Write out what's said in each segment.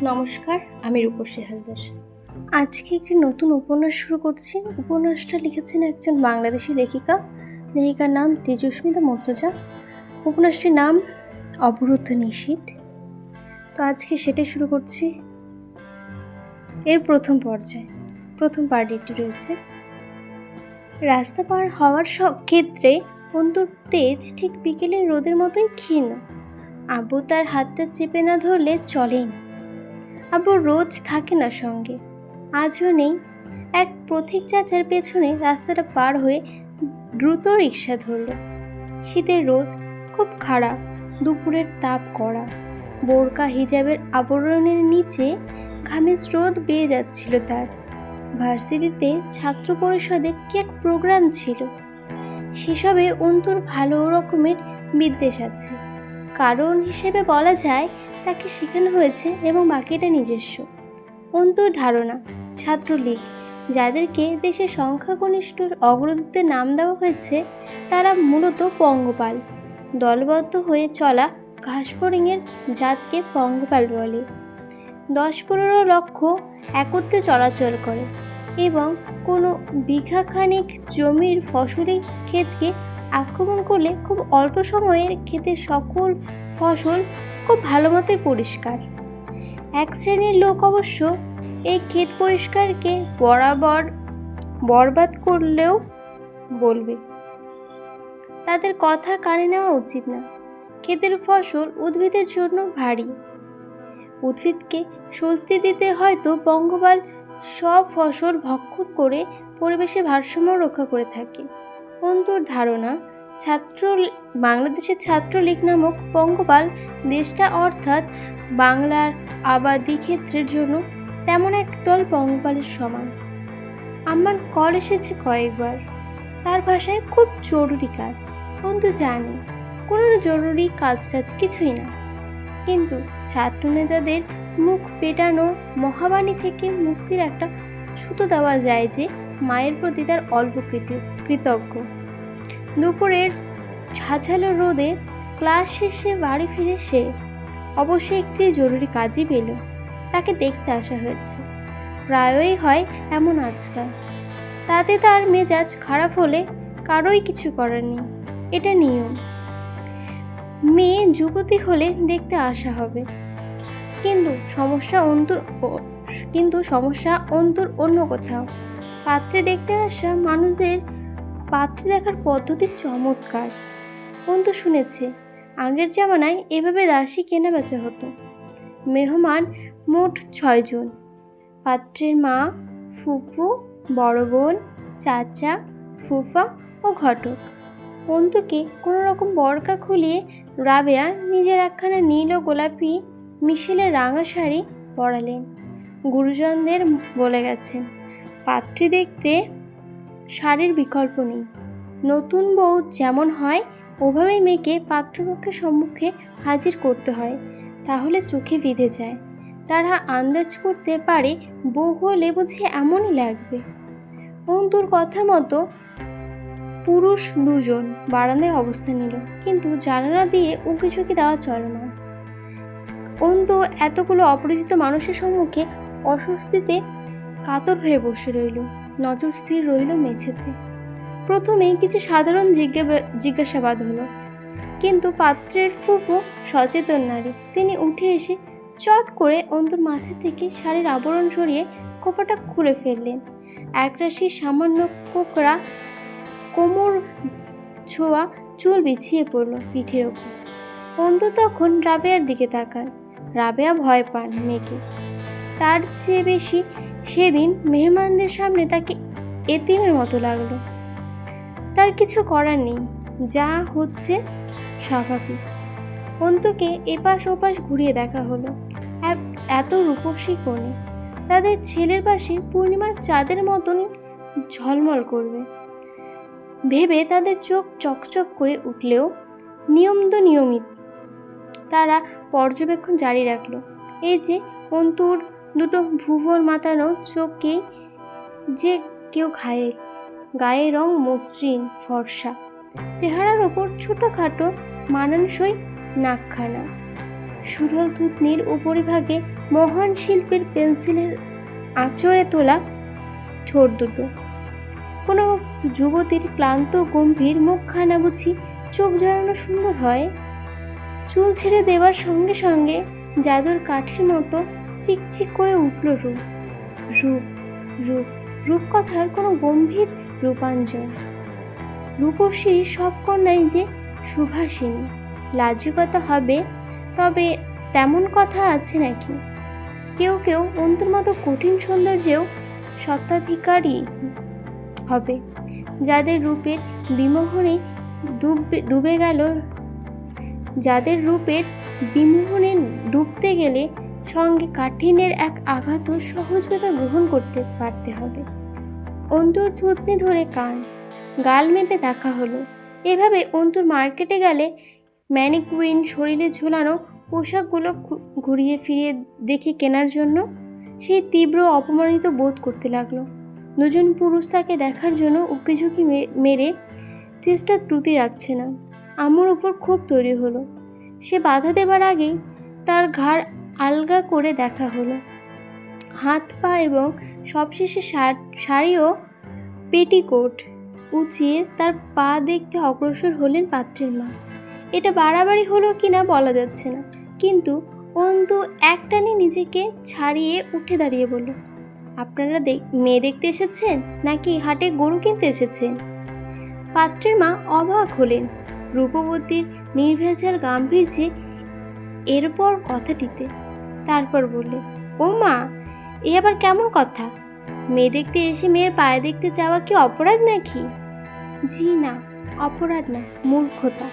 নমস্কার, আমি রূপসী হালদার। আজকে একটি নতুন উপন্যাস শুরু করছি। উপন্যাসটা লিখেছেন একজন বাংলাদেশি লেখিকার নাম তেজস্মিতা মর্তজা। উপন্যাসটির নাম অবরুদ্ধ নিশীথ। তো আজকে সেটাই শুরু করছি। এর প্রথম পার্ট এটি রয়েছে। রাস্তা পার হওয়ার ক্ষেত্রে অন্তর তেজ ঠিক বিকেলের রোদের মতোই ক্ষীণ। আব্বু তার হাতটা চেপে না ধরলে চলেই না। আব্বু রোজ থাকে না সঙ্গে, আজও নেই। এক পথিক চাচার পেছনে রাস্তাটা পার হয়ে দ্রুত রিক্সা ধরল। শীতের রোদ খুব খারাপ, দুপুরের তাপ কড়া। বোরকা হিজাবের আবরণের নিচে ঘামের স্রোত বেয়ে যাচ্ছিল তার। ভার্সিটিতে ছাত্র পরিষদের কি এক প্রোগ্রাম ছিল, সেসবে অন্তর ভালো রকমের বিদ্বেষ আছে। কারণ হিসেবে বলা যায় তাকে শেখানো হয়েছে এবং বাকিটা নিজস্ব। অন্তর ধারণা ছাত্রলীগ, যাদেরকে দেশের সংখ্যাগরিষ্ঠ অগ্রদূতের নাম দেওয়া হয়েছে, তারা মূলত পঙ্গপাল। দলবদ্ধ হয়ে চলা ঘাসফড়িংয়ের জাতকে পঙ্গপাল বলে। 10-15 লক্ষ একত্রে চলাচল করে এবং কোনো বিঘাখানিক জমির ফসলি ক্ষেতকে আক্রমণ করলে খুব অল্প সময়ের ক্ষেতের সকল ফসল খুব ভালো মতোই পরিষ্কার। এক শ্রেণীর লোক অবশ্য এই ক্ষেত পরিষ্কারকে বরবাদ করলেও বলবে, তাদের কথা কানে নেওয়া উচিত না। ক্ষেতের ফসল উদ্ভিদের জন্য ভারী। উদ্ভিদকে স্বস্তি দিতে হয়তো পঙ্গপাল সব ফসল ভক্ষণ করে পরিবেশের ভারসাম্য রক্ষা করে থাকে। অন্তর ধারণা বাংলাদেশের ছাত্রলীগ নামক পঙ্গপাল দেশটা অর্থাৎ বাংলার আবাদি ক্ষেত্রের জন্য তেমন এক দল পঙ্গপালের সমান। আমার কল এসেছে কয়েকবার। তার ভাষায় খুব জরুরি কাজ। অন্তু জানে কোনো জরুরি কাজ কিছুই না, কিন্তু ছাত্র নেতাদের মুখ পেটানো মহাবাণী থেকে মুক্তির একটা ছুতো দেওয়া যায় যে মায়ের প্রতি তার অল্প কৃতজ্ঞ। দুপুরের ঝাঝালো রোদে ক্লাস শেষে বাড়ি ফিরে সে অবশ্যই একটি জরুরি কাজই পেল। তাকে দেখতে আসা হয়েছে। প্রায়ই হয় এমন আজকাল। তাতে তার মেজাজ খারাপ হলে কারোই কিছু করার নেই, এটা নিয়ম। মেয়ে যুবতী হলে দেখতে আসা হবে। কিন্তু সমস্যা অন্তর অন্য কোথাও। পাত্রে দেখতে আসা মানুষদের পাত্রে দেখার পদ্ধতি চমৎকার। অন্তু শুনেছে আগের জামানায় এভাবে দাসী কেনা বেচা হতো। মেহমান মোট 6 জন। পাত্রের মা, ফুপু, বড় বোন, চাচা, ফুফা ও ঘটক। অন্তুকে কোনো রকম বরকা খুলিয়ে রাবেয়া নিজের একখানা নীল ও গোলাপি মিশেলের রাঙা শাড়ি পরালেন। গুরুজনদের বলে গেছেন, পাত্রী দেখতে শাড়ির বিকল্প নেই। নতুন বউ যেমন হয় ওভাবেই মেয়েকে পাত্রপক্ষের সম্মুখে হাজির করতে হয়, তাহলে চোখে বিঁধে যায়। তারা আন্দাজ করতে পারে বউ হলে বুঝি এমনই লাগবে। অন্তুর কথা মতো পুরুষ 2 জন বারান্দায় অবস্থান নিল, কিন্তু জানালা দিয়ে উঁকিঝুঁকি দেওয়া চলে না। অন্তু এতগুলো অপরিচিত মানুষের সম্মুখে অস্বস্তিতে কাতর হয়ে বসে রইল। নজর স্থির রইল মেঝেতে। প্রথমেই কিছু সাধারণ জিজ্ঞাসাবাদ হলো, কিন্তু পাত্রের ফুফু সচেতন নারী। তিনি উঠে এসে চট করে অন্তুর মাথা থেকে শাড়ির আবরণ সরিয়ে কোপাটা খুলে ফেললেন। একরাশি সামান্য কোকড়া কোমর ছোঁয়া চুল বিছিয়ে পড়ল পিঠের ওপর। অন্তু তখন রাবেয়ার দিকে তাকান। রাবেয়া ভয় পান মেয়েকে। তার চেয়ে বেশি সেদিন মেহমানদের সামনে তাকে এতিমের মতো লাগলো। তার কিছু করার নেই, যা হচ্ছে স্বাভাবিক। অন্তুকে এপাশ ওপাশ ঘুরিয়ে দেখা হলো। এত রূপসী কোণে তাদের ছেলের পাশে পূর্ণিমার চাঁদের মতন ঝলমল করবে ভেবে তাদের চোখ চকচক করে উঠলেও নিয়মিত তারা পর্যবেক্ষণ জারি রাখলো। এই যে অন্তুর দুটো ভুবন মাতানো চোখকেই যে কেউ ঘায়েল। গায়ের রং মসৃণ ফর্সা, চেহারার ওপর ছোটোখাটো মানানসই নাকখানা, সুরল থুতনির উপরিভাগে মহান শিল্পের পেন্সিলের আঁচড়ে তোলা ঠোঁট দুটো। কোনো যুবতীর ক্লান্ত গম্ভীর মুখখানা বুঝি চোখ জড়ানো সুন্দর হয়। চুল ছেড়ে দেওয়ার সঙ্গে সঙ্গে জাদুর কাঠির মতো চিকচিক করে উঠল রূপ। রূপ রূপ রূপকথার কোনো গম্ভীর রূপাঞ্জন। রূপসী সব কন্যাই যে সুভাষিনী, লাজুকতা হবে, তবে তেমন কথা আছে নাকি? কেউ কেউ অন্তর মতো কঠিন সৌন্দর্যেও স্বত্বাধিকারী হবে, যাদের রূপের বিমোহনে ডুবে গেল, যাদের রূপের বিমোহনে ডুবতে গেলে সঙ্গে কাঠিন্যের এক আঘাতও সহজভাবে গ্রহণ করতে পারতে হবে। অন্তুর থুতনি ধরে কান, গাল মেপে দেখা হলো। এভাবে অন্তুর মার্কেটে গেলে ম্যানিকুইন শরীরে ঝোলানো পোশাকগুলো ঘুরিয়ে ফিরিয়ে দেখে কেনার জন্য সেই তীব্র অপমানিত বোধ করতে লাগলো। দুজন পুরুষ তাকে দেখার জন্য উকিঝুঁকি মেরে চেষ্টা ত্রুটি রাখছে না। আম্মুর উপর ক্ষোভ তৈরি হলো। সে বাধা দেবার আগেই তার ঘাড় আলগা করে দেখা হলো। হাত পা এবং সবশেষে শাড়ি ও পেটিকোট উঁচিয়ে তার পা দেখতে অগ্রসর হলেন পাত্রের মা। এটা বাড়াবাড়ি হলো কিনা বলা যাচ্ছে না, কিন্তু অন্তু একটানে নিজেকে ছাড়িয়ে উঠে দাঁড়িয়ে বলল, আপনারা মেয়ে দেখতে এসেছেন নাকি হাটে গরু কিনতে এসেছেন? পাত্রের মা অবাক হলেন রূপবতীর নির্ভেজাল গাম্ভীর্যে, এরপর কথাটিতে। তারপর বললেন, ও মা, এ আবার কেমন কথা? মেয়ে দেখতে এসে মেয়ের পায়ে দেখতে যাওয়া কি অপরাধ নাকি? জি না, অপরাধ না, মূর্খতা।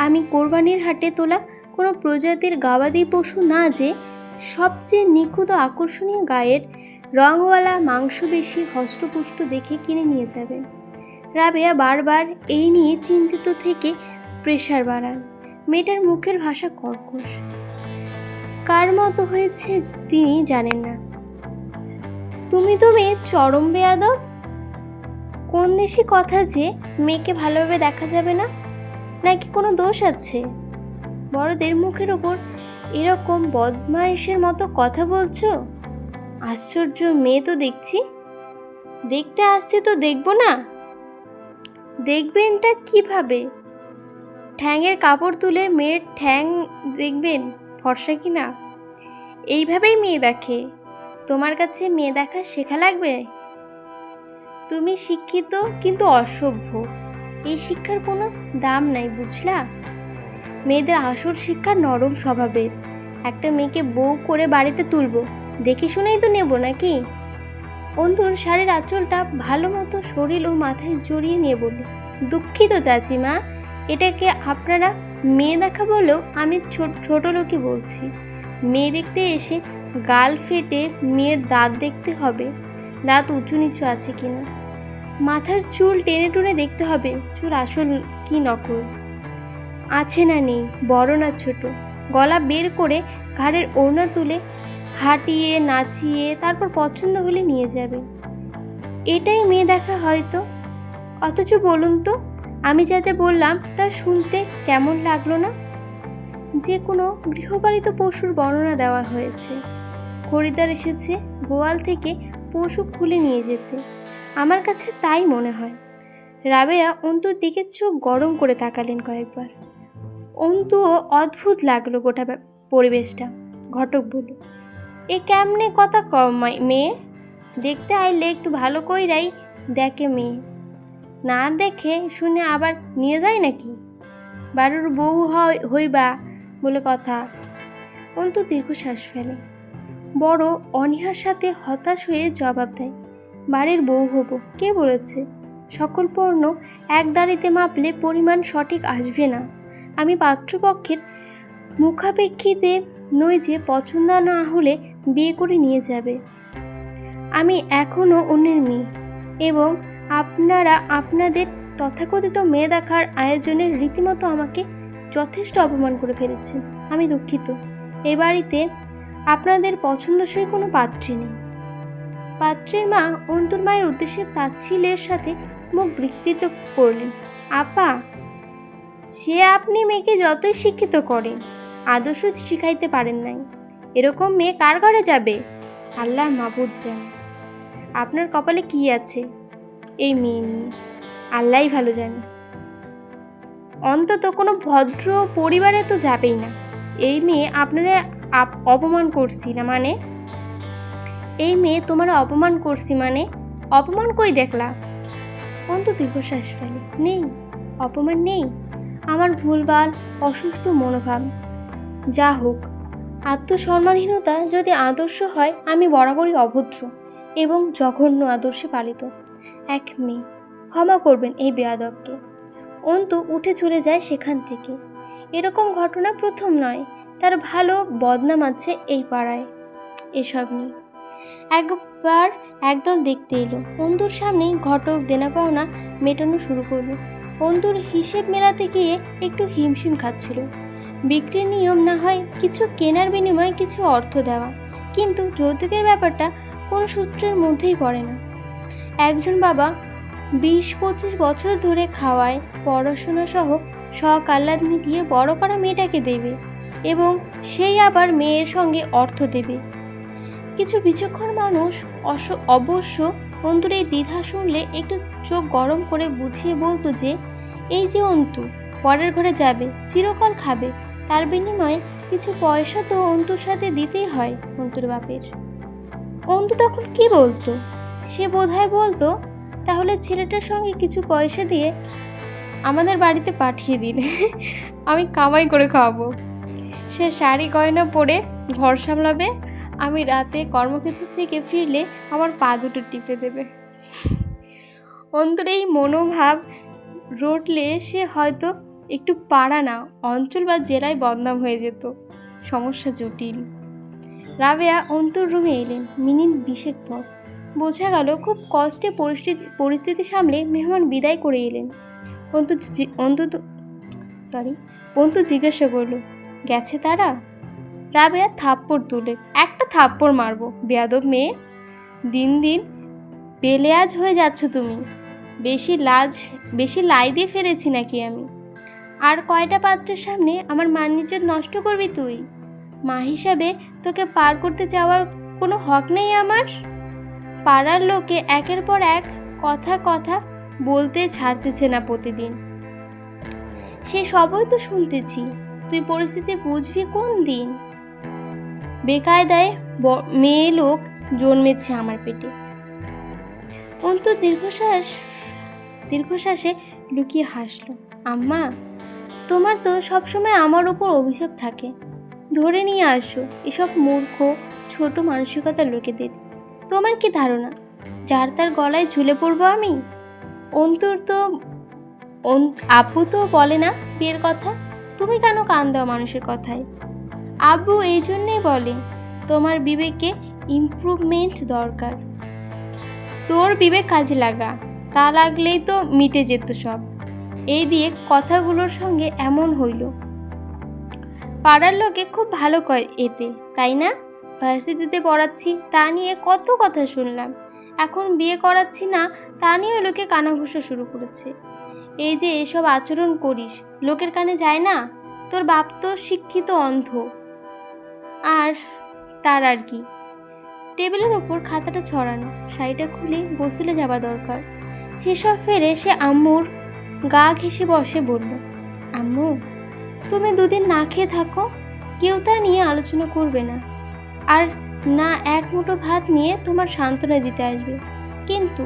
আমি কোরবানির হাটে তোলা কোনো প্রজাতির গবাদি পশু না যে সবচেয়ে নিখুঁত আকর্ষণীয় গায়ের রঙওয়ালা মাংসবেশী হষ্টপুষ্ট দেখে কিনে নিয়ে যাবেন। রাবেয়া বারবার এই নিয়ে চিন্তিত থেকে প্রেশার বাড়ান। মেয়েটার মুখের ভাষা কর্কশ। কার মতো হয়েছে তিনি জানেন না। তুমি তো মেয়ে চরম বেয়াদব। কোন দেশি কথা যে মেয়েকে ভালোভাবে দেখা যাবে না? নাকি কোনো দোষ আছে? বড়দের মুখের ওপর এরকম বদমাইশের মতো কথা বলছো? আশ্চর্য মেয়ে তো দেখছি। দেখতে আসছে তো দেখবো না? দেখবেনটা কিভাবে? ঠ্যাঙের কাপড় তুলে মেয়ের ঠ্যাং দেখবেন ফর্সা কিনা? এইভাবেই মেয়ে দেখে। তোমার কাছে মেয়ে দেখা শেখা লাগবে? তুমি শিক্ষিত কিন্তু অসভ্য। এই শিক্ষার কোনো দাম নাই, বুঝলা? মেয়েদের আসল শিক্ষা নরম স্বভাবের। একটা মেয়েকে বউ করে বাড়িতে তুলবো, দেখে শুনেই তো নেব নাকি? অন্তুর শাড়ির আঁচলটা ভালো মতো শরীর ও মাথায় জড়িয়ে নিয়ে বলল, দুঃখিত চাচিমা, এটাকে আপনারা মেয়ে দেখা বলেও আমি ছোট লোকই বলছি। মেয়ে দেখতে এসে গাল ফেটে মেয়ের দাঁত দেখতে হবে, দাঁত উঁচু নিচু আছে কিনা। মাথার চুল টেনে টুনে দেখতে হবে চুল আসল কি নকল, আছে না নেই, বড় না ছোট। গলা বের করে ঘাড়ের ওড়না তুলে হাঁটিয়ে নাচিয়ে তারপর পছন্দ হলে নিয়ে যাবে। এটাই মেয়ে দেখা হয়তো। অথচ বলুন তো, আমি যা যা বললাম তা শুনতে কেমন লাগলো না? যে কোনো গৃহপালিত পশুর বর্ণনা দেওয়া হয়েছে। খরিদ্দার এসেছে গোয়াল থেকে পশু খুলে নিয়ে যেতে। আমার কাছে তাই মনে হয়। রাবেয়া অন্তুর দিকে চোখ গরম করে তাকালেন কয়েকবার। অন্তুও অদ্ভুত লাগলো গোটা পরিবেশটা। ঘটক বলল, এ কেমনে কথা কমায় মেয়ে? দেখতে আইলে একটু ভালো কইরাই দেখে মেয়ে, না দেখে শুনে আবার নিয়ে যায় নাকি? বাড়ির বউ হইবা বলে কথা। অন্তু দীর্ঘশ্বাস ফেলে, বড় অনীহার সাথে হতাশ হয়ে জবাব দেয়, বাড়ির বউ হব কে বলেছে? সকল পণ্য এক দাঁড়িতে মাপলে পরিমাণ সঠিক আসবে না। আমি পাত্রপক্ষের মুখাপেক্ষিতে নই যে পছন্দ না হলে বিয়ে করে নিয়ে যাবে। আমি এখনও অন্যের মেয়ে, এবং আপনারা আপনাদের তথাকথিত মেয়ে দেখার আয়োজনের রীতিমতো আমাকে যথেষ্ট অপমান করে ফেলেছেন। আমি দুঃখিত। এ বাড়িতে আপনাদের পছন্দসই কোনো পাত্রী নেই। পাত্রের মা অন্তুর মায়ের উদ্দেশ্যে তাচ্ছিল্যের সাথে মুখ বিকৃত করলেন। আপা, সে আপনি মেয়েকে যতই শিক্ষিত করেন, আদর্শ শিখাইতে পারেন নাই। এরকম মেয়ে কার ঘরে যাবে? আল্লাহ মাবুদ জানে আপনার কপালে কি আছে এই মেয়ে নিয়ে, আল্লাহই ভালো জানে। অন্তত কোনো ভদ্র পরিবারে তো যাবেই না। এই মেয়ে আপনারা অপমান করছি না মানে, এই মেয়ে তোমার অপমান করছি মানে, অপমান কই দেখলা? অন্তু দীর্ঘশ্বাস ফেলে, নেই, অপমান নেই, আমার ভুলভাল অসুস্থ মনোভাব। যা হোক, আত্মসম্মানহীনতা যদি আদর্শ হয়, আমি বরাবরই অভদ্র এবং জঘন্য আদর্শে পালিত এক মেয়ে। ক্ষমা করবেন এই বেয়াদবকে। অন্তু উঠে চলে যায় সেখান থেকে। এরকম ঘটনা প্রথম নয়, তার ভালো বদনাম আছে এই পাড়ায় এসব নিয়ে। একবার একদল দেখতে এলো, অন্তুর সামনেই ঘটক দেনা পাওনা মেটানো শুরু করলো। অন্তুর হিসেব মেলাতে গিয়ে একটু হিমশিম খাচ্ছিল। বিক্রির নিয়ম না হয় কিছু কেনার বিনিময়ে কিছু অর্থ দেওয়া, কিন্তু যৌতুকের ব্যাপারটা কোনো সূত্রের মধ্যেই পড়ে না। একজন বাবা 20-25 বছর ধরে খাওয়ায়, পড়াশোনা সহ শখ আহ্লাদ মিটিয়ে বড় করা মেয়েটাকে দেবে এবং সেই আবার মেয়ের সঙ্গে অর্থ দেবে। কিছু বিচক্ষণ মানুষ অবশ্য অন্তুর এই দ্বিধা শুনলে একটু চোখ গরম করে বুঝিয়ে বলতো যে এই যে অন্তু পরের ঘরে যাবে, চিরকাল খাবে, তার বিনিময়ে কিছু পয়সা তো অন্তুর সাথে দিতেই হয় অন্তুর বাপের। অন্তু তখন কি বলতো? সে বোধহয় বলতো, তাহলে ছেলেটার সঙ্গে কিছু পয়সা দিয়ে আমাদের বাড়িতে পাঠিয়ে দিন, আমি কামাই করে খাওয়াবো। সে শাড়ি গয়না পরে ঘর সামলাবে, আমি রাতে কর্মক্ষেত্র থেকে ফিরলে আমার পা দুটো টিপে দেবে। অন্তরে এই মনোভাব রটলে সে হয়তো একটু পাড়া না, অঞ্চল বা জেলায় বদনাম হয়ে যেত। সমস্যা জটিল। রাবেয়া অন্তর রুমে এলেন মিনিট 20 পর। বোঝা গেল খুব কষ্টে পরিস্থিতি সামলে মেহমান বিদায় করে এলেন। অন্তু জিজ্ঞাসা করল, গেছে তারা? রাবেয়া থাপ্পড় তুলে, একটা থাপ্পড় মারবো বেয়াদব মেয়ে, দিন দিন বেলেয়াজ হয়ে যাচ্ছ তুমি। বেশি লাই দিয়ে ফেলেছি নাকি আমি? আর কয়টা পাত্রের সামনে আমার মান-ইজ্জত নষ্ট করবি তুই? মা হিসাবে তোকে পার করতে যাওয়ার কোনো হক নেই আমার? পাড়ার লোকে একের পর এক কথা বলতে ছাড়তেছে না প্রতিদিন, সে সবই তো শুনতেছি। তুই পরিস্থিতি বুঝবি কোন দিন? বেকায়দায় মেয়ে লোক জন্মেছে আমার পেটে। অন্তু দীর্ঘশ্বাসে লুকিয়ে হাসল। আম্মা, তোমার তো সবসময় আমার উপর অভিযোগ থাকে। ধরে নিয়ে আসো এসব মূর্খ ছোট মানসিকতার লোকেদের। তোমার কি ধারণা যার তার গলায় ঝুলে পড়বো আমি? আব্বু তো বলে না বিয়ের কথা, তুমি কেন কান দাও মানুষের কথায়? আব্বু এই জন্যেই বলে তোমার বিবেকে ইমপ্রুভমেন্ট দরকার। তোর বিবেক কাজে লাগা, তা লাগলেই তো মিটে যেত সব। এই দিয়ে কথাগুলোর সঙ্গে এমন হইল। পাড়ার লোকে খুব ভালো কয় এতে, তাই না? ভার্সিটিতে পড়াচ্ছি তা নিয়ে কত কথা শুনলাম, এখন বিয়ে করাচ্ছি না তা নিয়ে লোকে কানাঘুষা শুরু করেছে। এই যে এসব আচরণ করিস লোকের কানে যায় না? তোর বাপ তো শিক্ষিত অন্ধ, আর তার আর কি? টেবিলের ওপর খাতাটা ছড়ানো, শাড়িটা খুলে গোসলে যাওয়া দরকার। হিসাব ফেলে সে আম্মুর গা ঘেঁষে বসে বলল, আম্মু, তুমি দুদিন না খেয়ে থাকো, কেউ তা নিয়ে আলোচনা করবে না, আর না এক মুঠো ভাত নিয়ে তোমার সান্ত্বনা দিতে আসবে। কিন্তু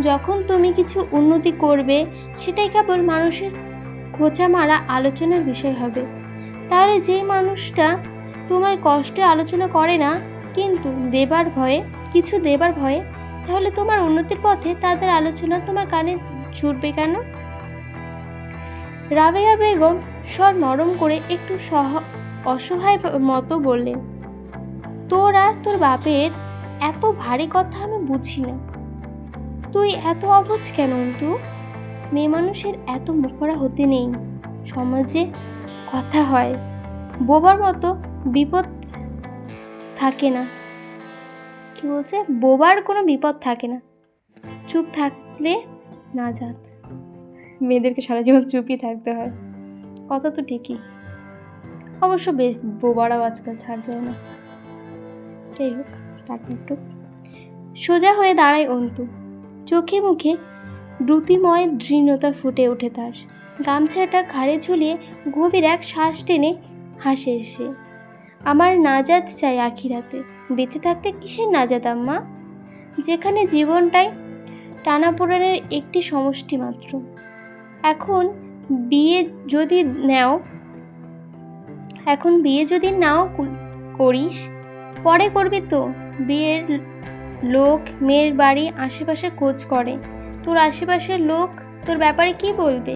যখন তুমি কিছু উন্নতি করবে, সেটাই কেবল মানুষের খোঁচা মারা আলোচনার বিষয় হবে। তাহলে যেই মানুষটা তোমার কষ্টে আলোচনা করে না, কিন্তু কিছু দেবার ভয়ে, তাহলে তোমার উন্নতির পথে তাদের আলোচনা তোমার কানে ছুটবে কেন? রাবেয়া বেগম স্বর নরম করে একটু অসহায় মতো বললেন, তোর আর তোর বাপের এত ভারী কথা আমি বুঝি না। তুই এত অবুঝ কেন অন্তু? মেয়ে মানুষের এত মুখরা হতে নেই। সমাজে কথা হয়, বোবার মতো বিপদ থাকে না। কি বলছে? বোবার কোনো বিপদ থাকে না, চুপ থাকলে না যাত। মেয়েদেরকে সারা জীবন চুপই থাকতে হয়, কথা তো ঠিকই। অবশ্য বোবারাও আজকাল ছাড় যায় না। যাই হোক, তাকে একটু সোজা হয়ে দাঁড়ায় অন্তু। চোখে মুখে দ্রুতিময় দৃঢ়তা ফুটে ওঠে তার। গামছাটা ঘাড়ে ঝুলিয়ে গভীর এক শ্বাস টেনে হাসে সে। আমার নাজাত চাই আখিরাতে। বেঁচে থাকতে কিসের নাজাত আম্মা, যেখানে জীবনটাই টানাপোড়েনের একটি সমষ্টি মাত্র। এখন বিয়ে যদি নাও করিস, পরে করবি তো। বিয়ের লোক মেয়ের বাড়ি আশেপাশে খোঁজ করে, তোর আশেপাশের লোক তোর ব্যাপারে কি বলবে?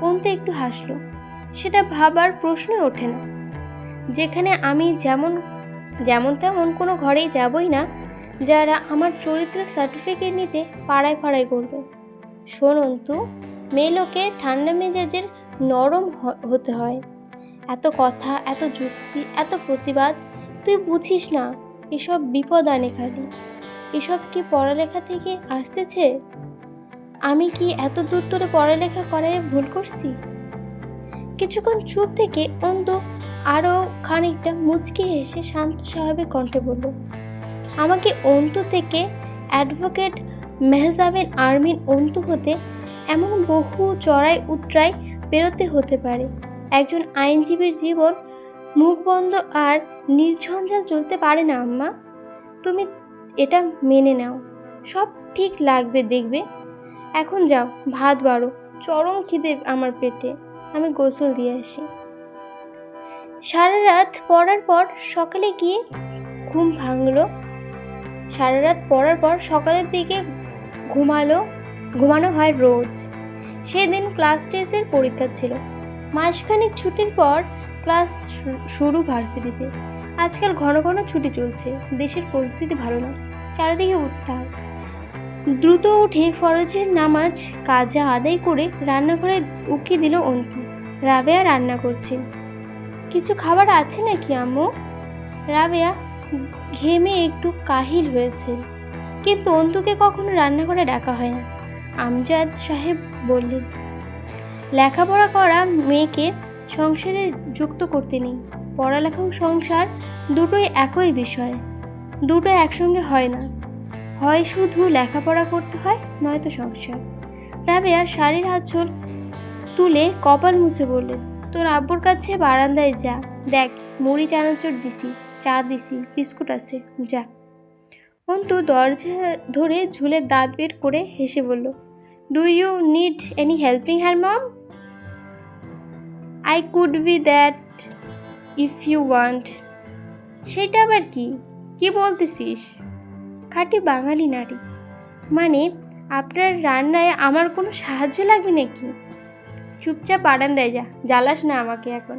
অন্তু একটু হাসলো। সেটা ভাবার প্রশ্নই ওঠে না। যেখানে আমি যেমন তেমন কোনো ঘরেই যাবই না, যারা আমার চরিত্রের সার্টিফিকেট নিতে পাড়ায় পাড়ায় করবে। শোন অন্তু, মেয়ে লোকে ঠান্ডা মেজাজের নরম হতে হয়। এত কথা, এত যুক্তি, এত প্রতিবাদ, তুই বুঝিস না এসব বিপদ আনে খালি। এসব কি পড়ালেখা থেকে আসতেছে? আমি কি এত দূর তোরে পড়ালেখা করায় ভুল করছি? কিছুক্ষণ চুপ থেকে অন্তু আরও খানিকটা মুচকি হেসে শান্ত স্বাভাবিক কণ্ঠে বলল, আমাকে অন্তু থেকে অ্যাডভোকেট মেহজাবিন আরমিন অন্তু হতে এমন বহু চড়াই উতরাই পেরোতে হতে পারে। একজন আইনজীবীর জীবন মুখ বন্ধ আর নির্ঝঞ্ঝাল চলতে পারে না আম্মা। তুমি এটা মেনে নাও, সব ঠিক লাগবে দেখবে। এখন যাও, ভাত বাড়ো, চরম খিদে আমার পেটে, আমি গোসল দিয়ে আসি। সারা রাত পড়ার পর সকালে গিয়ে ঘুম ভাঙলো। সারা রাত পড়ার পর সকালের দিকে ঘুমানো হয় রোজ। সেদিন ক্লাস টেস্টের পরীক্ষা ছিল। মাসখানেক ছুটির পর ক্লাস শুরু ভার্সিটিতে। আজকাল ঘন ঘন ছুটি চলছে, দেশের পরিস্থিতি ভালো না, চারিদিকে উত্তাল। দ্রুত উঠে ফরজের নামাজ কাজা আদায় করে রান্নাঘরে উকি দিল অন্তু। রাবেয়া রান্না করছেন। কিছু খাবার আছে নাকি আম্মু? রাবেয়া ঘেমে একটু কাহিল হয়েছে, কিন্তু অন্তুকে কখনো রান্নাঘরে ডাকা হয় না। আমজাদ সাহেব বললেন, লেখাপড়া করা মেয়েকে সংসারে যুক্ত করতে নেই। পড়ালেখা ও সংসার দুটোই একই বিষয়, দুটো একসঙ্গে হয় না। হয় শুধু লেখাপড়া করতে হয়, নয়তো সংসার। রাবেয়া শাড়ির আঁচল তুলে কপাল মুছে বললেন, তোর আব্বুর কাছে বারান্দায় যা, দেখ মুড়ি চানাচুর দিছি, চা দিছি, বিস্কুট আছে, যা। অন্তু দরজা ধরে ঝুলে দাঁত বের করে হেসে বলল, do you need any helping hand mom? I could be that if you want. সেটা আবার কি বলতেছিস? খাঁটি বাঙালি নারী মানে আপনার রান্নায় আমার কোনো সাহায্য লাগবে নাকি? চুপচাপ বারান্দায় যা, জ্বালাস না আমাকে এখন।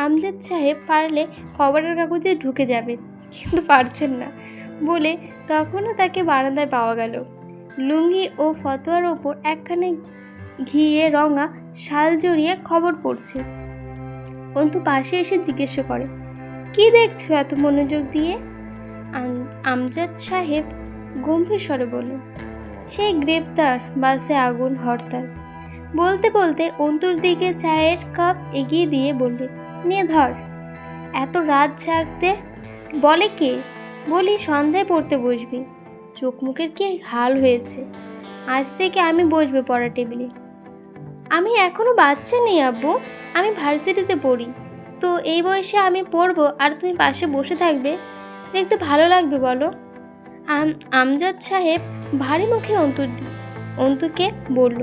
আমজাদ সাহেব পারলে খবরের কাগজে ঢুকে যাবেন, কিন্তু পারছেন না বলে তখনও তাকে বারান্দায় পাওয়া গেল। লুঙ্গি ও ফতোয়ার ওপর একখানে ঘিয়ে রঙা শাল জড়িয়ে খবর পড়ছে। অন্তু পাশে এসে জিজ্ঞেস করে, কি দেখছো এত মনোযোগ দিয়ে? আমজাদ সাহেব গম্ভীর স্বরে বললেন, সেই গ্রেপ্তার, বাসে আগুন, হরতাল। বলতে বলতে অন্তুর দিকে চায়ের কাপ এগিয়ে দিয়ে বললেন, নিয়ে ধর। এত রাত জাগতে বলে কে? বলি সন্ধ্যায় পড়তে বসবি। চোখ মুখের কি হাল হয়েছে। আজ থেকে আমি বসবো পড়া টেবিলে। আমি এখনো বাচ্চা নেই আব্বু, আমি ভার্সিটিতে পড়ি, তো এই বয়সে আমি পড়বো আর তুমি পাশে বসে থাকবে, দেখতে ভালো লাগবে বলো? আমজাদ সাহেব ভারী মুখে অন্তুকে বলল,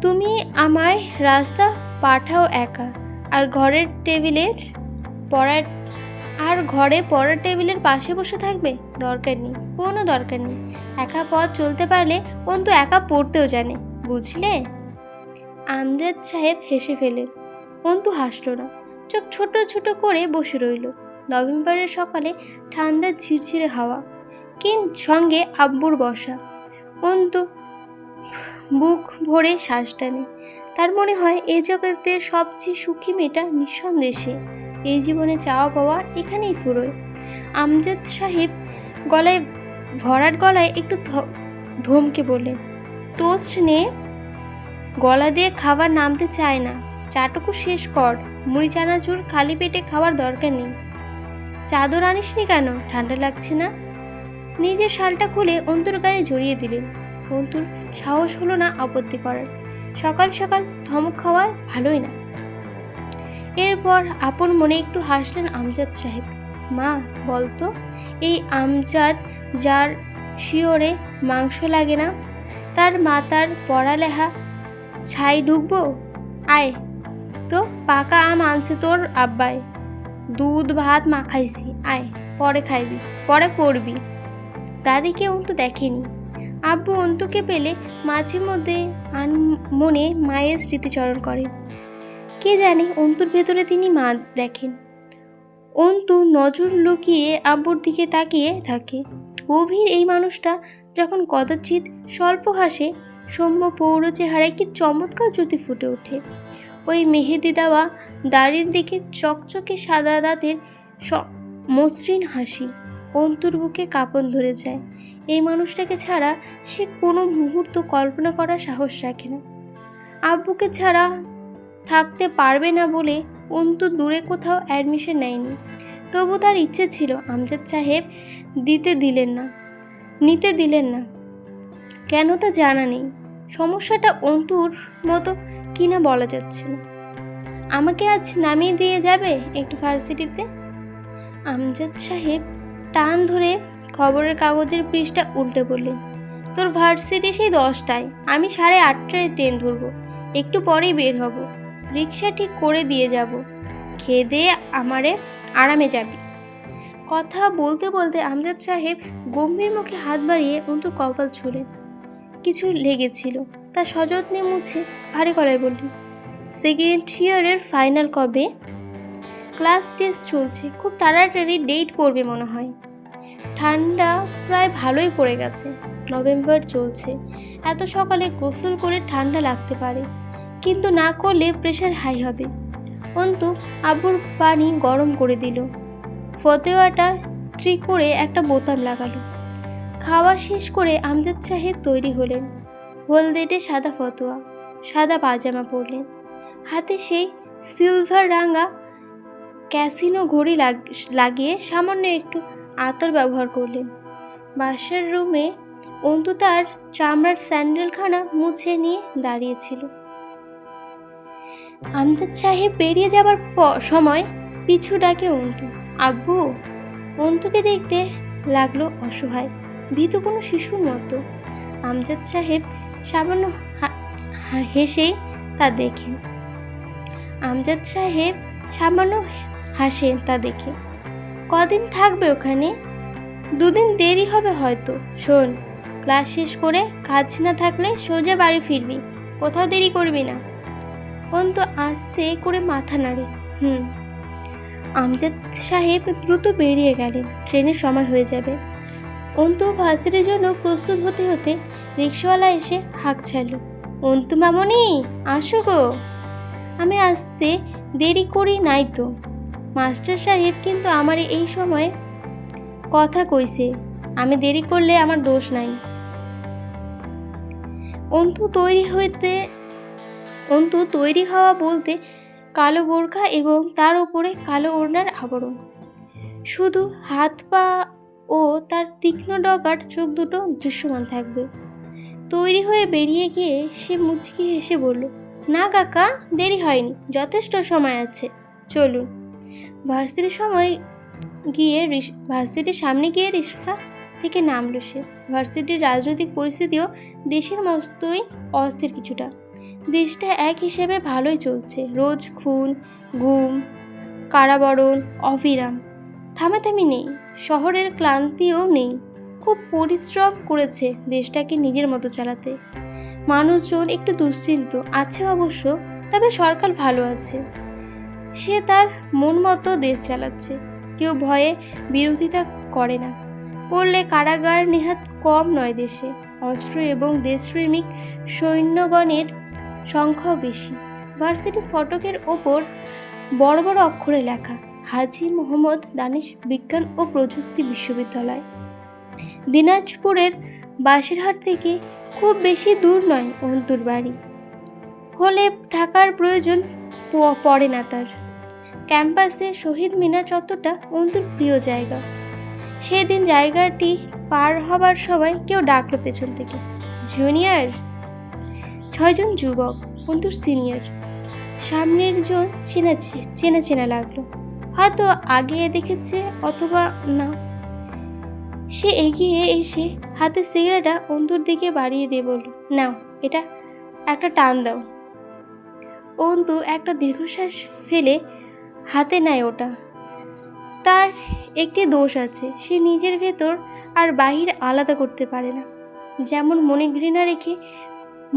তুমি আমায় রাস্তা পাঠাও একা, আর ঘরে পড়ার টেবিলের পাশে বসে থাকবে? দরকার নেই, কোনো দরকার নেই। একা পথ চলতে পারলে অন্তু একা পড়তেও জানে, বুঝলে? আমজাদ সাহেব হেসে ফেলেন। অন্তু হাসল না, চোখ ছোট ছোট করে বসে রইল। নভেম্বরের সকালে ঠান্ডা ঝিরঝিরে হাওয়া, সঙ্গে আব্বুর বসা। অন্তু বুক ভরে শ্বাস টানে। তার মনে হয় এই জগতের সবচেয়ে সুখী মেয়েটা নিঃসন্দেশে। এই জীবনে চাওয়া পাওয়া এখানেই ফুরোয়। আমজাদ সাহেব ভরাট গলায় একটু ধমকে বললেন, টোস্ট নে। গলা দিয়ে খাবার নামতে চায় না, চাটুকু শেষ কর। মুড়ি চানাচুর খালি পেটে খাওয়ার দরকার নেই। চাদর আনিসনি কেন? ঠান্ডা লাগছে না? নিজের শালটা খুলে অন্তুর গায়ে জড়িয়ে দিলেন। অন্তুর সাহস হলো না আপত্তি করার। সকাল সকাল ধমক খাওয়া ভালোই না। এরপর আপন মনে একটু হাসলেন আমজাদ সাহেব। মা বলতো, এই আমজাদ যার শিওরে মাংস লাগে না, তার মাথার পড়ালেখা ছাই ঢুকবো? আয় তো, পাকা আম আনছে তোর আব্বাই, দুধ ভাত মাখাইছি, আয় পরে খাইবি, পরে পড়বি। দাদিকে অন্তু দেখেনি। আব্বু অন্তুকে পেলে মাঝে মধ্যে মনে মায়ের স্মৃতিচরণ করেন। কে জানে অন্তুর ভেতরে তিনি মা দেখেন। অন্তু নজর লুকিয়ে আব্বুর দিকে তাকিয়ে থাকে। গভীর এই মানুষটা যখন কদাচিৎ স্বল্প হাসে, সৌম্য পৌর চেহারায় কি চমৎকার জ্যোতি ফুটে ওঠে। ওই মেহেদি দেওয়া দাড়ির দিকে চকচকে সাদা দাঁতের মসৃণ হাসি অন্তুর বুকে কাঁপন ধরে যায়। এই মানুষটাকে ছাড়া সে কোনো মুহূর্ত কল্পনা করার সাহস রাখে না। আব্বুকে ছাড়া থাকতে পারবে না বলে অন্তু দূরে কোথাও অ্যাডমিশন নেয়নি। তবু তার ইচ্ছে ছিল। আমজাদ সাহেব নিতে দিলেন না কেন তা জানা নেই। সমস্যাটা অন্তুর মতো কিনা বলা যাচ্ছে না। আমাকে আজ নামিয়ে দিয়ে যাবে একটু ভার্সিটিতে? আমজাদ সাহেব টান ধরে খবরের কাগজের পৃষ্ঠা উল্টে বললেন, তোর ভার্সিটি সেই 10টায়, আমি 8:30টায় ট্রেন ধরবো, একটু পরেই বের হব। রিক্সা ঠিক করে দিয়ে যাব, খেয়ে দিয়ে আমারে আরামে যাবি। কথা বলতে বলতে আমজাদ সাহেব গম্ভীর মুখে হাত বাড়িয়ে অন্তুর কপাল ছুঁলেন। কিছু লেগেছিল, তা সযত্নে মুছে ভারী গলায় বললেন, সেকেন্ড ইয়ারের ফাইনাল কবে? ক্লাস টেস্ট চলছে, খুব তাড়াতাড়ি ডেট পড়বে মনে হয়। ঠান্ডা প্রায় ভালোই পড়ে গেছে, নভেম্বর চলছে। এত সকালে গোসল করে ঠান্ডা লাগতে পারে, কিন্তু না করলে প্রেশার হাই হবে। অন্তু আব্বুর পানি গরম করে দিল, ফতোয়াটা ইস্ত্রি করে একটা বোতাম লাগালো। খাওয়া শেষ করে আমজাদ সাহেব তৈরি হলেন। হলদেটে সাদা ফতোয়া, সাদা পাজামা পরলেন। হাতে সেই সিলভার রাঙা ক্যাসিনো ঘড়ি লাগিয়ে সামান্য একটু আতর ব্যবহার করলেন। বাসার রুমে অন্তু তার চামড়ার স্যান্ডেলখানা মুছে নিয়ে দাঁড়িয়েছিল। আমজাদ সাহেব বেরিয়ে যাবার সময় পিছু ডাকে অন্তু, আব্বু। অন্তুকে দেখতে লাগলো অসহায়, ভীতু কোনো শিশুর মতো। আমজাদ সাহেব সামান্য হেসেই তা দেখেন। আমজাদ সাহেব সামান্য হাসেন তা দেখে। কদিন থাকবে ওখানে? 2 দিন দেরি হবে হয়তো। শোন, ক্লাস শেষ করে কাজ না থাকলে সোজা বাড়ি ফিরবি, কোথাও দেরি করবি না। অন্তু আস্তে করে মাথা নাড়ে, আমজাদ সাহেব দ্রুত বেরিয়ে গেলেন। ট্রেনের সময় হয়ে যাবে। অন্তু ভার্সিটির জন্য প্রস্তুত হতে হতে রিক্সাওয়ালা এসে হাঁক ছাড়ল, অন্তু মামনি আসো গো। আমি আসতে দেরি করি নাই তো। মাস্টার সাহেব কিন্তু আমার এই সময় কথা কইছে, আমি দেরি করলে আমার দোষ নাই। অন্তু তৈরি হওয়া বলতে কালো বোরখা এবং তার উপরে কালো ওড়নার আবরণ। শুধু হাত পা ও তার তীক্ষ্ণ ডগার চোখ দুটো দৃশ্যমান থাকবে। তৈরি হয়ে বেরিয়ে গিয়ে সে মুচকি হেসে বলল, না কাকা, দেরি হয়নি, যথেষ্ট সময় আছে, চলুন। ভার্সিটির সামনে গিয়ে রিক্সা থেকে নামলো সে। ভার্সিটির রাজনৈতিক পরিস্থিতিও দেশের মতোই অস্থির কিছুটা। দেশটা এক হিসেবে ভালোই চলছে। রোজ খুন, গুম, কারাবরণ অবিরাম, থামাথামি নেই। শহরের ক্লান্তিও নেই। খুব পরিশ্রম করেছে দেশটাকে নিজের মতো চালাতে। মানুষজন একটু দুশ্চিন্ত আছে অবশ্য, তবে সরকার ভালো আছে। সে তার মন মতো দেশ চালাচ্ছে। কেউ ভয়ে বিরোধিতা করে না। করলে কারাগার নেহাত কম নয় দেশে। অস্ত্র এবং দেশপ্রেমিক সৈন্যগণের সংখ্যাও বেশি। ভার্সিটি ফটকের ওপর বড় বড় অক্ষরে লেখা, হাজী মোহাম্মদ দানিশ বিজ্ঞান ও প্রযুক্তি বিশ্ববিদ্যালয়। দিনাজপুরের বাসিরহাট থেকে খুব বেশি দূর নয় অন্তুর বাড়ি। হলে থাকার প্রয়োজন পড়ে না তার। ক্যাম্পাসে শহীদ মিনার চত্বরটা অন্তুর প্রিয় জায়গা। সেদিন জায়গাটি পার হবার সময় কেউ ডাকলো পেছন থেকে, জুনিয়র। 6 জন যুবক, অন্তুর সিনিয়র। সামনের জন চেনা চেনা লাগলো, হয়তো আগে দেখেছে অথবা না। সে এগিয়ে এসে হাতে সিগারেটটা অন্তুর দিকে বাড়িয়ে দিয়ে বলল, নাও, এটা একটা টান দাও। অন্তু একটা দীর্ঘশ্বাস ফেলে হাতে নেয় ওটা। তার একটি দোষ আছে, সে নিজের ভেতর আর বাহির আলাদা করতে পারে না। যেমন মনে ঘৃণা রেখে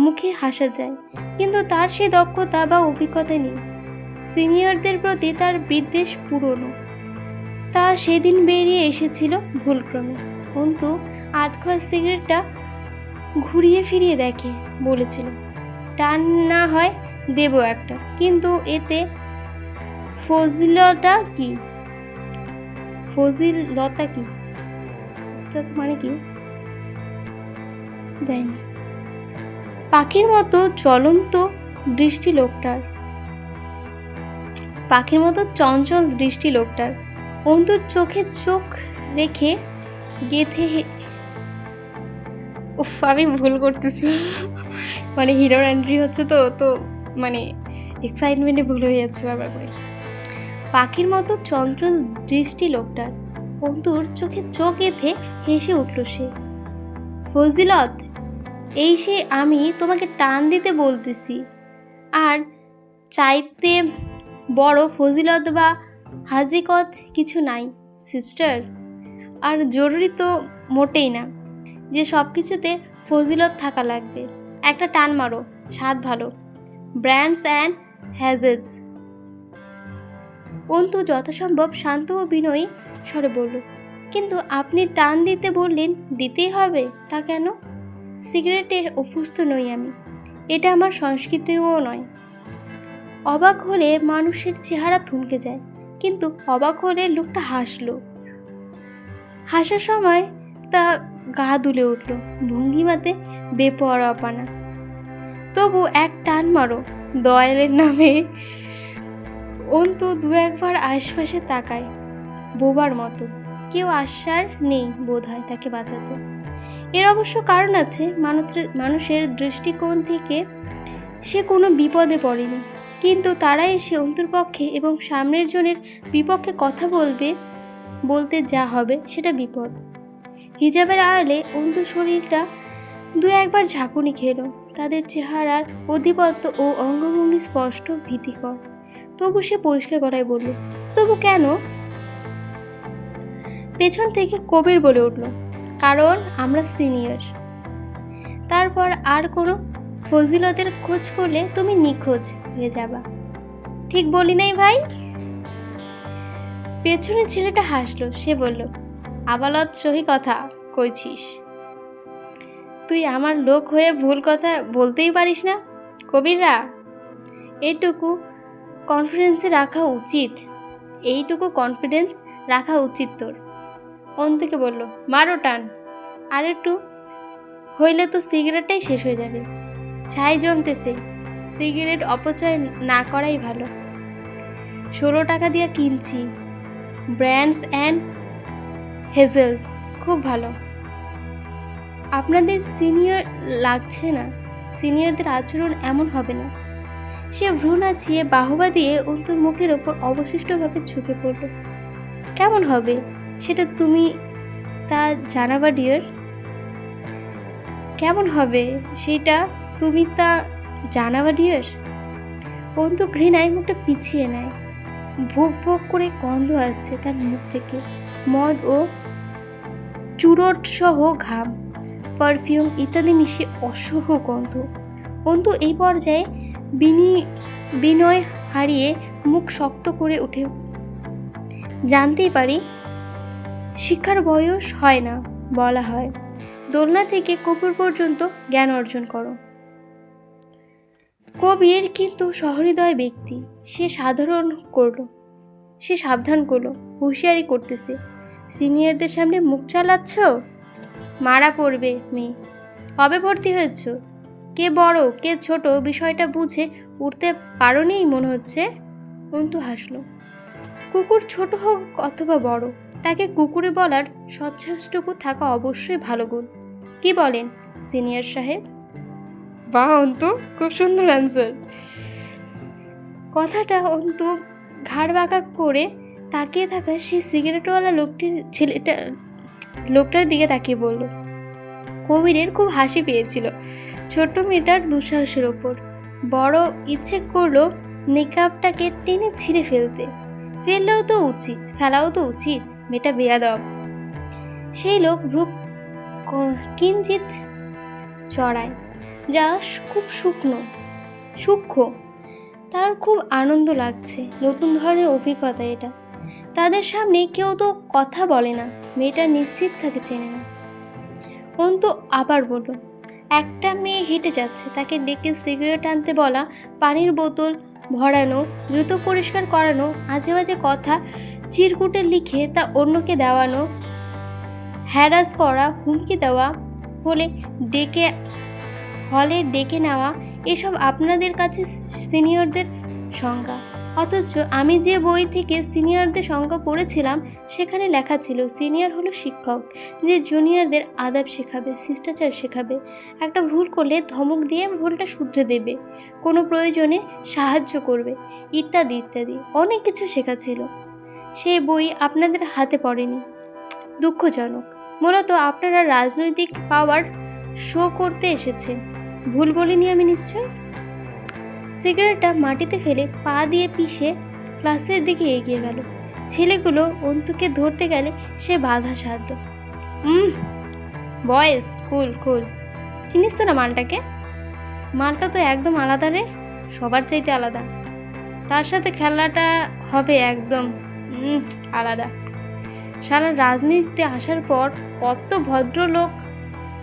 মুখে হাসা যায়, কিন্তু তার সেই দক্ষতা বা অভিজ্ঞতা নেই। সিনিয়রদের প্রতি তার বিদ্বেষ পুরনো। তা সেদিন বেরিয়ে এসেছিল ভুলক্রমে। অন্তু আধখাওয়া সিগারেটটা ঘুরিয়ে ফিরিয়ে দেখে, বলেছিল, টান না হয় দেব একটা, কিন্তু এতে ফজিলতা কি? ফজিলতা কি? ফজিলতা মানে কি জানি না। পাখির মতো জ্বলন্ত দৃষ্টি লোকটার, পাখির মতো চঞ্চল দৃষ্টি লোকটার। অন্তুর চোখে চোখ রেখে গেথে, উফ আমি ভুল করতেছি, মানে হিরোর এন্ট্রি হচ্ছে তো তো মানে এক্সাইটমেন্টে ভুল হয়ে যাচ্ছে বারবার করে। পাখির মতো চঞ্চল দৃষ্টি লোকটার। অন্তুর চোখে চোখ গেথে হেসে উঠল সে। ফজিলত, এই সে আমি তোমাকে টান দিতে বলতেছি। আর চাইতে বড় ফজিলত বা হাজিকত কিছু নাই সিস্টার। আর জরুরি তো মোটেই না যে সব কিছুতে ফজিলত থাকা লাগবে। একটা টান মারো, স্বাদ ভালো, ব্র্যান্ডস অ্যান্ড হ্যাজেজ। অন্তু যথাসম্ভব শান্ত ও বিনয়ী স্বরে বলল, কিন্তু আপনি টান দিতে বললেন, দিতেই হবে, তা কেন? সিগারেটে অভ্যস্ত নই আমি, এটা আমার সংস্কৃতিও নয়। অবাক হলে মানুষের চেহারা থমকে যায়, কিন্তু অবাক হলে লোকটা হাসলো। হাসার সময় তা গা দুলে উঠল, ভঙ্গিমাতে বেপরোয়াপানা। তবু এক টান মারো দয়ালের নামে। অন্তু দু একবার আশপাশে তাকায় বোবার মতো। কেউ আসার নেই বোধ হয় তাকে বাঁচাতে। এর অবশ্য কারণ আছে, মানুষের দৃষ্টিকোণ থেকে সে কোনো বিপদে পড়েনি, কিন্তু তারা এসে অন্তুর পক্ষে এবং সামনের জনের বিপক্ষে কথা বলতে যা হবে সেটা বিপদ। হিজাবের আড়ালে অন্তুর শরীরটা দু একবার ঝাঁকুনি খেল। তাদের চেহারার অধিপত্য ও অঙ্গভঙ্গি স্পষ্ট ভীতিকর। তবু সে পরিষ্কার গলায় বলল, তবু কেন? পেছন থেকে কবির বলে উঠল, কারণ আমরা সিনিয়র। তারপর আর কোনো ফজিলতের খোঁজ করলে তুমি নিখোঁজ হয়ে যাবা। ঠিক বলি নাই ভাই? পেছনে ছেলেটা হাসলো। সে বলল, আবালত সহি কথা কইছিস। তুই আমার লোক হয়ে ভুল কথা বলতেই পারিস না? কবিররা, এইটুকু কনফিডেন্স রাখা উচিত তোর। অন্তুকে বলল, মারো টান, আর একটু হইলে তো সিগারেটটাই শেষ হয়ে যাবে। ছাই জমতেছে, সিগারেট অপচয় না করাই ভালো। 16 টাকা দিয়ে কিনছি, ব্র্যান্ডস অ্যান্ড হেজেল, খুব ভালো। আপনাদের সিনিয়র লাগছে না, সিনিয়রদের আচরণ এমন হবে না। সে ভ্রু নাচিয়ে বাহুবা দিয়ে অন্তুর মুখের ওপর অবশিষ্টভাবে ঝুঁকে পড়ল। কেমন হবে সেটা তুমি তা জানাবা ডিয়ার। কেমন হবে সেটা তুমি তা জানাবা ডিয়ার। অন্তু ঘৃণায় মুখটা পিছিয়ে নেয়। ভোগ ভোগ করে গন্ধ আসছে তার মুখ থেকে, মদ ও চুরট সহ ঘাম, পারফিউম ইত্যাদি মিশিয়ে অসহ্য গন্ধ। অন্তু এই পর্যায়ে বিনয় হারিয়ে মুখ শক্ত করে উঠে, জানতেই পারি শিক্ষার বয়স হয় না, বলা হয় দোলনা থেকে কপুর পর্যন্ত জ্ঞান অর্জন করো। কবির কিন্তু সহৃদয় ব্যক্তি। সে সাবধান করলো, হুঁশিয়ারি করতেছে, সিনিয়রদের সামনে মুখ চালাচ্ছ, মারা পড়বে মেয়ে। কবে ভর্তি হয়েছ? কে বড় কে ছোট বিষয়টা বুঝে উঠতে পারোনি মনে হচ্ছে। অন্তু হাসলো। কুকুর ছোট হোক অথবা বড়, তাকে কুকুরে বলার সচ্ছ্বাসটুকু থাকা অবশ্যই ভালো গুণ। কি বলেন সিনিয়র সাহেব? বাহ অন্তু, খুব সুন্দর অ্যান্সার। কথাটা অন্তু ঘাড় বাঁকা করে তাকিয়ে থাকা সেই সিগারেটওয়ালা লোকটার দিকে তাকিয়ে বলল। কবিরের খুব হাসি পেয়েছিল ছোট্ট মেয়েটার দুঃসাহসের ওপর। বড় ইচ্ছে করলো নিকাবটাকে টেনে ছিঁড়ে ফেলাও তো উচিত। মেয়েটা বেয়াদব। সেই লোক ভ্রু কিঞ্চিত চড়ায়, যা খুব সূক্ষ্ম। তার খুব আনন্দ লাগছে, নতুন ধরনের অভিজ্ঞতা এটা। তাদের সামনে কেউ তো কথা বলে না, মেয়েটা নিশ্চিত থাকে চেনে না। অন্তু আবার বলল, একটা মেয়ে হেঁটে যাচ্ছে, তাকে ডেকে সিগারেট আনতে বলা, পানির বোতল ভরানো, জুতো পরিষ্কার করানো, আজে বাজে কথা চিরকুটে লিখে তা অন্যকে দেওয়ানো, হ্যারাস করা, হুমকি দেওয়া, হলে ডেকে নেওয়া, এসব আপনাদের কাছে সিনিয়রদের সংজ্ঞা। অথচ আমি যে বই থেকে সিনিয়রদের সংজ্ঞা পড়েছিলাম সেখানে লেখা ছিল সিনিয়র হলো শিক্ষক, যে জুনিয়রদের আদব শেখাবে, শিষ্টাচার শেখাবে, একটা ভুল করলে ধমক দিয়ে ভুলটা শুধরে দেবে, কোনো প্রয়োজনে সাহায্য করবে, ইত্যাদি ইত্যাদি অনেক কিছু শেখা ছিল। সেই বই আপনাদের হাতে পড়েনি, দুঃখজনক। মূলত আপনারা রাজনৈতিক পাওয়ার শো করতে এসেছেন। ভুল বলিনি আমি নিশ্চয়? সিগারেটটা মাটিতে ফেলে পা দিয়ে পিষে ক্লাসের দিকে এগিয়ে গেল। ছেলেগুলো অন্তুকে ধরতে গেলে সে বাধা সাধল। বয়েস কুল। চিনিস তো না মালটাকে? মালটা তো একদম আলাদা রে, সবার চাইতে আলাদা। তার সাথে খেলাটা হবে একদম আলাদা। সারা রাজনীতিতে আসার পর কত ভদ্রলোক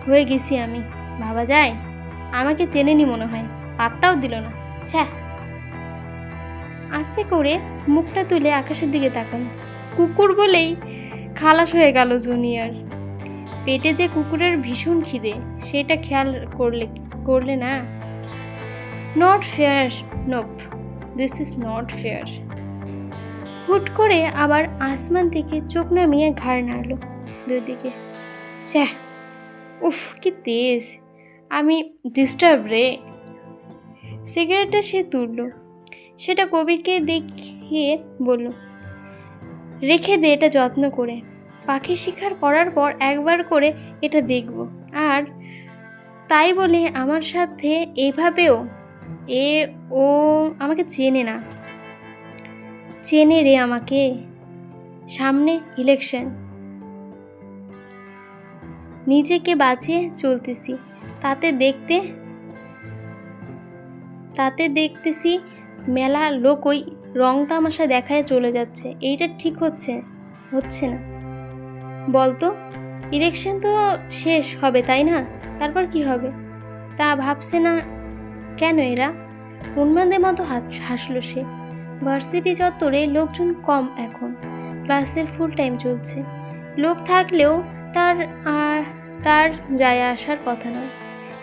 হয়ে গেছি আমি, ভাবা যায়? আমাকে চেনেনি মনে হয়, পাত্তাও দিল না। ছ্যা। আস্তে করে মুখটা তুলে আকাশের দিকে তাকানো। কুকুর বলেই খালাস হয়ে গেল জুনিয়র। পেটে যে কুকুরের ভীষণ খিদে, সেটা খেয়াল করলে না। Not fair, nope, this is not fair. হুট করে আবার আসমান থেকে চোখ নামিয়ে ঘাড় নাড়ল দুদিকে। ছ্যা, উফ কি তেজ, আমি ডিস্টার্ব রে। সিগারেটটা সে তুলল, সেটা কবিরকে দেখিয়ে বলল, রেখে দে এটা যত্ন করে। পাখি শিকার করার পর একবার করে এটা দেখব। আর তাই বলে আমার সাথে এভাবেও ও আমাকে চেনে না। চেনে রে আমাকে। সামনে ইলেকশন, নিজেকে বাঁচিয়ে চলতেছি, তাতে দেখতেছি মেলা লোকই রং তামাশা দেখায় চলে যাচ্ছে। এইটা ঠিক হচ্ছে না। বলতো, ইলেকশন তো শেষ হবে তাই না? তারপর কি হবে তা ভাবছে না কেন এরা? উন্মাদের মতো হাসলো সে। ভার্সিটি চত্বরে লোকজন কম এখন, ক্লাসের ফুল টাইম চলছে। লোক থাকলেও তার যায় আসার কথা নয়।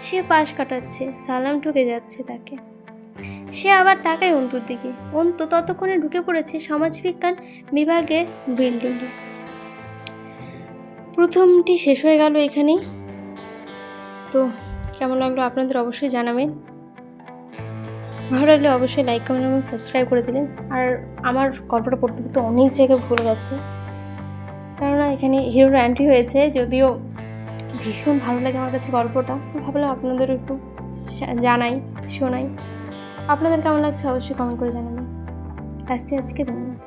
সে পাশ কাটাচ্ছে, সালাম ঠকে যাচ্ছে তাকে। সে আবার তাকায় অন্তুর দিকে। অন্তু ততক্ষণে ঢুকে পড়েছে সমাজবিজ্ঞান বিভাগের বিল্ডিংয়ে। প্রথমটি শেষ হয়ে গেল এখানেই। তো কেমন লাগলো আপনাদের অবশ্যই জানাবেন। ভালো লাগলে অবশ্যই লাইক, কমেন্ট এবং সাবস্ক্রাইব করে দিলেন। আর আমার গল্পটা পড়তে পড়তে অনেক জায়গায় ভুলে গেছে, কেননা এখানে হিরোর এন্ট্রি হয়েছে। যদিও ভীষণ ভালো লাগে আমার কাছে গল্পটা, ভাবলাম আপনাদেরও একটু শোনাই। আপনাদের কেমন লাগছে অবশ্যই কমেন্ট করে জানাবেন। আজকে ধন্যবাদ।